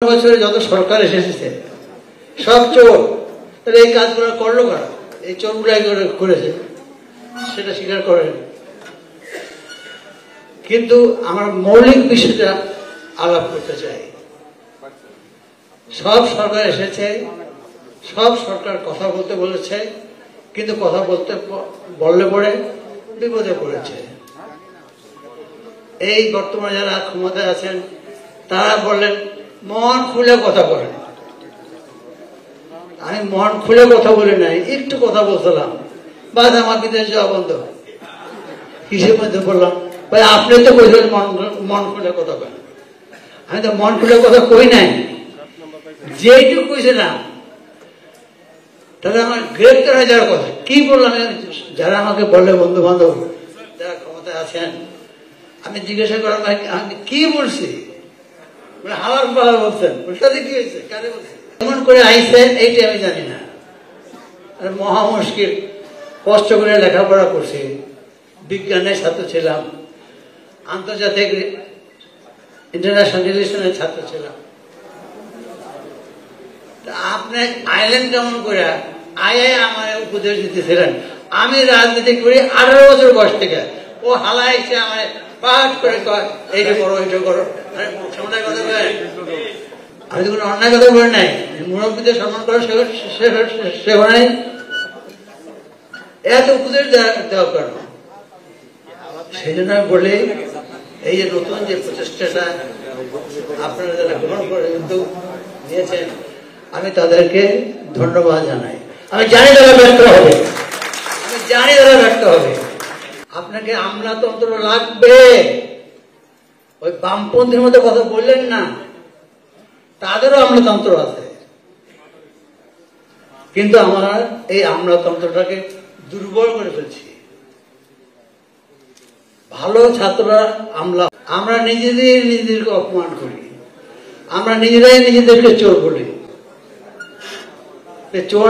বছরে যত সরকার এসেছে সব চোর, তাহলে এই কাজগুলো করলো কারা? এই চোরগুলাই করেছে, সেটা স্বীকার করেন। কিন্তু আমরা মৌলিক বিষয়টা আলাপ করতে চাই। সব সরকার এসেছে, সব সরকার কথা বলতে বলেছে, কিন্তু কথা বললে পরে বিপদে পড়েছে। এই বর্তমানে যারা ক্ষমতায় আছেন তারা বললেন মন খুলে কথা বলেন। আমি মন খুলে কথা বলি নাই, একটু কথা বলছিলাম, বাদ আমার বিদেশ যাওয়া বন্ধ। কিসের মধ্যে বললাম ভাই আপনি তো বলছেন মন খুলে কথা বলেন, আমি তো মন খুলে কথা কই নাই, যেটুকু কইছিলাম তাহলে আমার গ্রেপ্তার হয়ে যাওয়ার কথা। কি বললাম? যারা আমাকে বললে বন্ধু বান্ধব যারা ক্ষমতায় আছেন, আমি জিজ্ঞাসা করলাম আমি কি বলছি, হাওয়ার পাহাড় বলছেন, ওটাতে কি হয়েছে, কারে বলছেন, এমন করে আইসে এইটা আমি জানি না। মহা মুশকিল, কষ্ট করে লেখাপড়া করছি, বিজ্ঞানের ছাত্র ছিলাম, আন্তর্জাতিক ইন্টারন্যাশনাল রিলেশনের ছাত্র ছিলাম। আপনি আইলেন কেমন করে? আমার উপদেশ দিতেছিলেন। আমি রাজনীতি করি 18 বছর বয়স থেকে, ও হালা এসে আমার পাঠ করে কয় এইটা করো এইটা করো। কথা বলেন, আমি তো কোনো অন্যায় কথা বলি নাই, মুরব্বীদের সম্মান করো সেখানে এত উপদেশ দেওয়া কেন? সেই জন্য আমি বলি এই যে নতুন যে প্রচেষ্টাটা আপনারা যারা গ্রহণ করে উদ্যোগ নিয়েছেন, আমি তাদেরকে ধন্যবাদ জানাই। আমি জানি তারা ব্যর্থ হবে, আমি জানি তারা ব্যর্থ হবে। আপনাকে আমলাতন্ত্র লাগবে, ওই বামপন্থীর মধ্যে কথা বললেন না, তাদেরও আমলাতন্ত্র আছে, কিন্তু আমরা এই আমলাতন্ত্রটাকে দুর্বল করে ফেলছি। ভালো ছাত্ররা আমলা, আমরা নিজেদেরকে অপমান করি, আমরা নিজেরাই নিজেদেরকে চোর বলি। চোর